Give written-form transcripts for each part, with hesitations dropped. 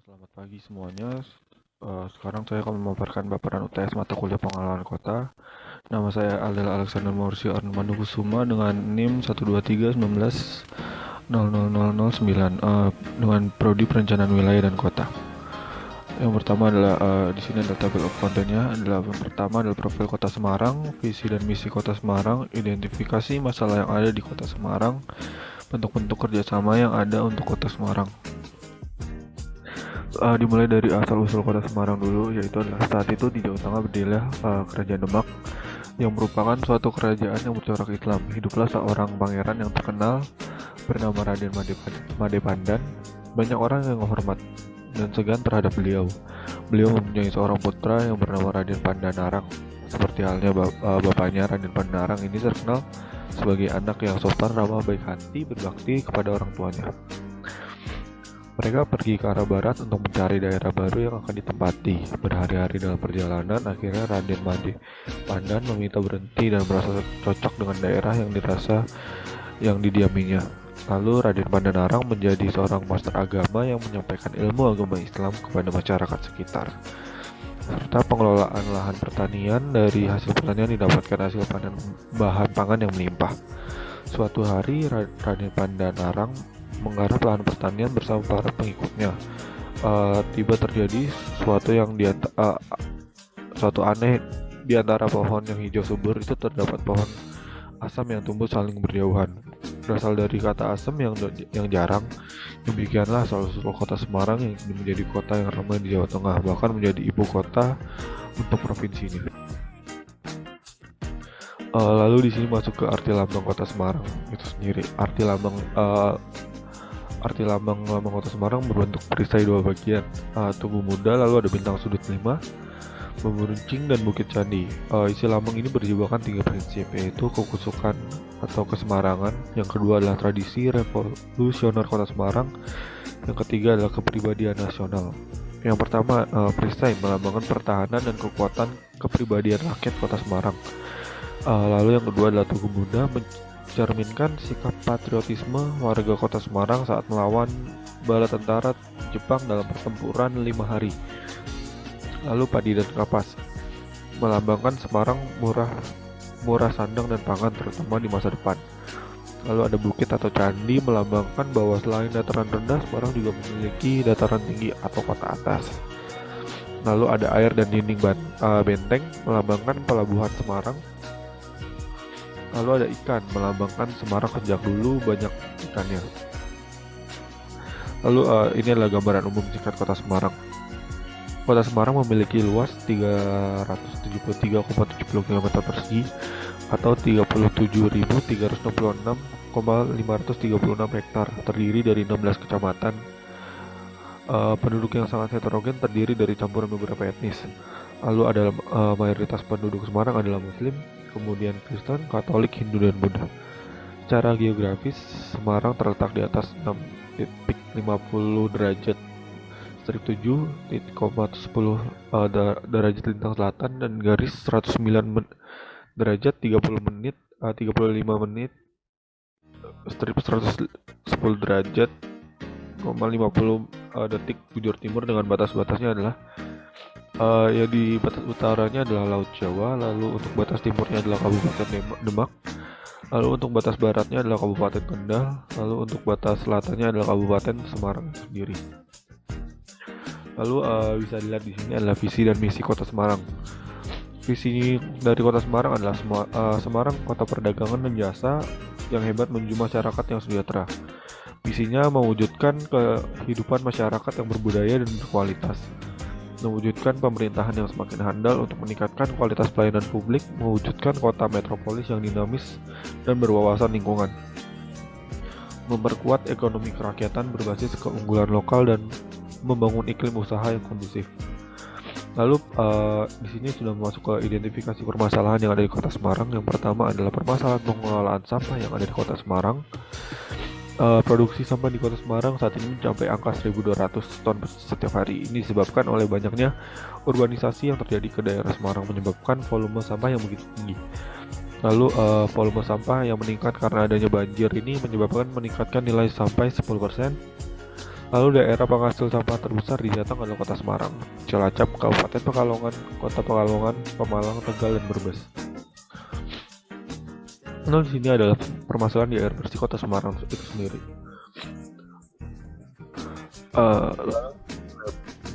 Selamat pagi semuanya. Sekarang saya akan memaparkan paparan UTS mata kuliah pengelolaan kota. Nama saya adalah Alexander Maurizio Armando Kusuma dengan NIM 12319000009 dengan prodi perencanaan wilayah dan kota. Yang pertama adalah di sini adalah table of content-nya. Yang pertama adalah profil Kota Semarang, visi dan misi Kota Semarang, identifikasi masalah yang ada di Kota Semarang, bentuk-bentuk kerjasama yang ada untuk Kota Semarang. Dimulai dari asal-usul kota Semarang dulu, yaitu adalah saat itu di Jawa Tengah berdirilah Kerajaan Demak yang merupakan suatu kerajaan yang bercorak Islam. Hiduplah seorang pangeran yang terkenal bernama Raden Madepandan. Banyak orang yang menghormat dan segan terhadap beliau. Beliau mempunyai seorang putra yang bernama Raden Pandanarang. Seperti halnya bapaknya, Raden Pandanarang ini terkenal sebagai anak yang sopan, ramah, baik hati, berbakti kepada orang tuanya. Mereka pergi ke arah barat untuk mencari daerah baru yang akan ditempati. Berhari-hari dalam perjalanan, akhirnya Raden Pandan meminta berhenti dan merasa cocok dengan daerah yang dirasa yang didiaminya. Lalu Raden Pandanarang menjadi seorang master agama yang menyampaikan ilmu agama Islam kepada masyarakat sekitar. Serta pengelolaan lahan pertanian, dari hasil pertanian didapatkan hasil panen bahan pangan yang melimpah. Suatu hari Raden Pandanarang menggarap lahan pertanian bersama para pengikutnya. Tiba terjadi suatu aneh di antara pohon yang hijau subur itu terdapat pohon asam yang tumbuh saling berjauhan. Berasal dari kata asam yang jarang. Demikianlah asal-usul kota Semarang yang menjadi kota yang ramai di Jawa Tengah, bahkan menjadi ibu kota untuk provinsi ini. Lalu di sini masuk ke arti lambang kota Semarang itu sendiri. Arti lambang kota Semarang berbentuk perisai dua bagian, tugu muda, lalu ada bintang sudut 5, memeruncing, dan bukit candi. Isi lambang ini berjibakan 3 prinsip, yaitu kekusukan atau kesemarangan, yang kedua adalah tradisi revolusioner kota Semarang, yang ketiga adalah kepribadian nasional. Yang pertama, perisai melambangkan pertahanan dan kekuatan kepribadian rakyat kota Semarang. Lalu yang kedua adalah tugu muda, mencerminkan sikap patriotisme warga kota Semarang saat melawan bala tentara Jepang dalam pertempuran 5 hari. Lalu padi dan kapas melambangkan Semarang murah sandang dan pangan, terutama di masa depan. Lalu ada bukit atau candi melambangkan bahwa selain dataran rendah, Semarang juga memiliki dataran tinggi atau kota atas. Lalu ada air dan dinding benteng melambangkan pelabuhan Semarang. Lalu ada ikan melambangkan Semarang sejak dulu banyak ikannya. Lalu ini adalah gambaran umum singkat kota Semarang. Kota Semarang memiliki luas 373,70 km persegi atau 37.366,536 hektar, terdiri dari 16 kecamatan. Penduduk yang sangat heterogen, terdiri dari campuran beberapa etnis. Lalu ada mayoritas penduduk Semarang adalah Muslim, kemudian Kristen, Katolik, Hindu, dan Buddha. Secara geografis, Semarang terletak di atas 6.50 derajat strip 7.10 derajat lintang selatan dan garis 109 derajat 35 menit strip 110 derajat 50 detik bujur timur, dengan batas-batasnya adalah Yang di batas utaranya adalah Laut Jawa, lalu untuk batas timurnya adalah Kabupaten Demak, lalu untuk batas baratnya adalah Kabupaten Kendal, lalu untuk batas selatannya adalah Kabupaten Semarang sendiri. Lalu bisa dilihat di sini adalah visi dan misi Kota Semarang. Visi dari Kota Semarang adalah Semarang kota perdagangan dan jasa yang hebat menuju masyarakat yang sejahtera. Misinya mewujudkan kehidupan masyarakat yang berbudaya dan berkualitas, mewujudkan pemerintahan yang semakin handal untuk meningkatkan kualitas pelayanan publik, mewujudkan kota metropolis yang dinamis dan berwawasan lingkungan, memperkuat ekonomi kerakyatan berbasis keunggulan lokal dan membangun iklim usaha yang kondusif. Lalu di sini sudah masuk ke identifikasi permasalahan yang ada di Kota Semarang. Yang pertama adalah permasalahan pengelolaan sampah yang ada di Kota Semarang. Produksi sampah di Kota Semarang saat ini mencapai angka 1.200 ton setiap hari. Ini disebabkan oleh banyaknya urbanisasi yang terjadi ke daerah Semarang, menyebabkan volume sampah yang begitu tinggi. Lalu volume sampah yang meningkat karena adanya banjir ini menyebabkan meningkatkan nilai sampai 10%. Lalu daerah penghasil sampah terbesar di Jateng adalah Kota Semarang, Cilacap, Kabupaten Pekalongan, Kota Pekalongan, Pemalang, Tegal, dan Brebes. Lalu di sini adalah permasalahan di air bersih Kota Semarang itu sendiri.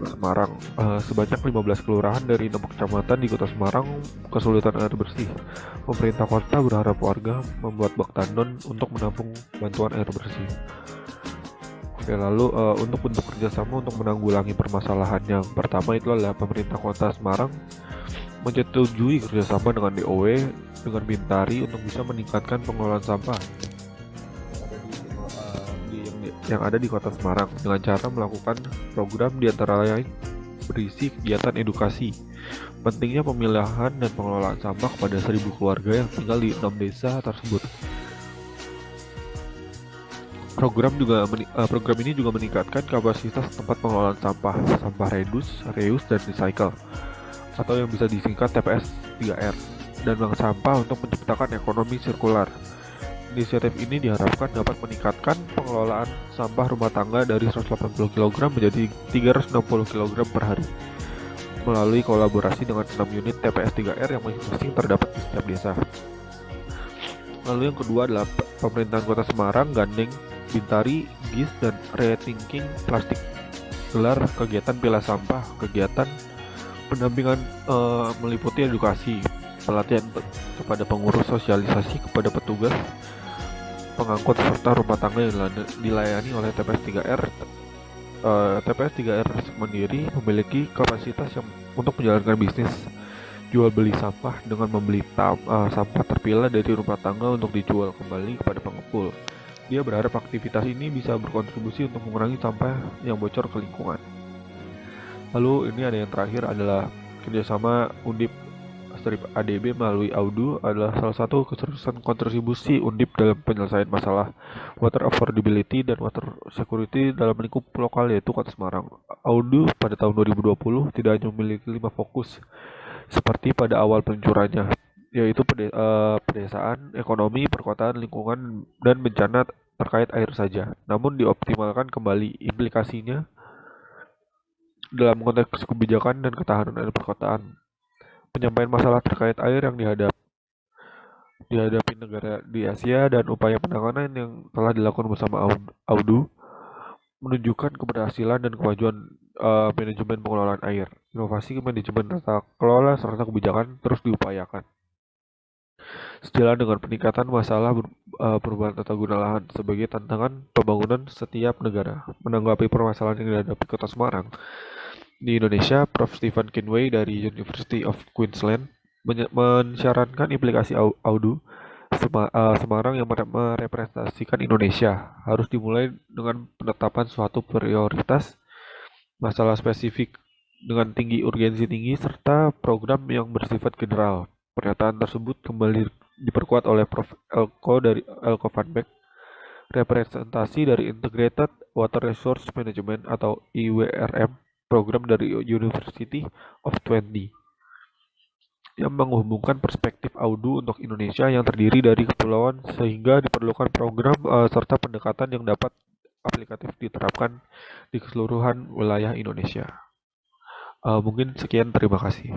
Semarang, sebanyak 15 kelurahan dari 6 kecamatan di Kota Semarang kesulitan air bersih. Pemerintah kota berharap warga membuat bak tandon untuk menampung bantuan air bersih. Oke, lalu untuk bentuk kerjasama untuk menanggulangi permasalahan yang pertama itu adalah pemerintah Kota Semarang menyetujui kerjasama dengan DOW dengan Bintari untuk bisa meningkatkan pengelolaan sampah yang ada di Kota Semarang dengan cara melakukan program di antara lain berisi kegiatan edukasi pentingnya pemilahan dan pengelolaan sampah kepada 1.000 keluarga yang tinggal di 6 desa tersebut. Program ini juga meningkatkan kapasitas tempat pengelolaan sampah reduce, reuse, dan recycle, atau yang bisa disingkat TPS 3R, dan bank sampah untuk menciptakan ekonomi sirkular. Inisiatif ini diharapkan dapat meningkatkan pengelolaan sampah rumah tangga dari 180 kg menjadi 360 kg per hari, melalui kolaborasi dengan 6 unit TPS 3R yang masing-masing terdapat di setiap desa. Lalu yang kedua adalah pemerintahan Kota Semarang gandeng Bintari, GIS, dan Rethinking Plastik gelar kegiatan pilah sampah. Kegiatan pendampingan meliputi edukasi, pelatihan kepada pengurus, sosialisasi kepada petugas, pengangkut serta rumah tangga yang dilayani oleh TPS 3R. TPS 3R sendiri memiliki kapasitas yang untuk menjalankan bisnis jual beli sampah dengan membeli sampah terpilah dari rumah tangga untuk dijual kembali kepada pengepul. Dia berharap aktivitas ini bisa berkontribusi untuk mengurangi sampah yang bocor ke lingkungan. Lalu ini ada yang terakhir adalah kerjasama Undip ADB melalui AUDU adalah salah satu keseriusan kontribusi Undip dalam penyelesaian masalah water affordability dan water security dalam lingkup lokal yaitu Kota Semarang. AUDU pada tahun 2020 tidak hanya memiliki 5 fokus seperti pada awal peluncurannya, yaitu pedesaan, ekonomi, perkotaan, lingkungan, dan bencana terkait air saja. Namun dioptimalkan kembali implikasinya dalam konteks kebijakan dan ketahanan air perkotaan. Penyampaian masalah terkait air yang dihadapi negara di Asia dan upaya penanganan yang telah dilakukan bersama AUDU menunjukkan keberhasilan dan kemajuan manajemen pengelolaan air. Inovasi manajemen tata kelola serta kebijakan terus diupayakan. Sejalan dengan peningkatan masalah perubahan tata guna lahan sebagai tantangan pembangunan setiap negara. Menanggapi permasalahan yang dihadapi Kota Semarang di Indonesia, Prof. Stephen Kinway dari University of Queensland mensyaratkan implikasi AUDU Semarang yang merepresentasikan Indonesia harus dimulai dengan penetapan suatu prioritas masalah spesifik dengan tinggi urgensi tinggi serta program yang bersifat general. Pernyataan tersebut kembali diperkuat oleh Prof. Elko van Beek, representasi dari Integrated Water Resource Management atau IWRM program dari University of Twente yang menghubungkan perspektif AUDU untuk Indonesia yang terdiri dari kepulauan sehingga diperlukan program serta pendekatan yang dapat aplikatif diterapkan di keseluruhan wilayah Indonesia. Mungkin sekian, terima kasih.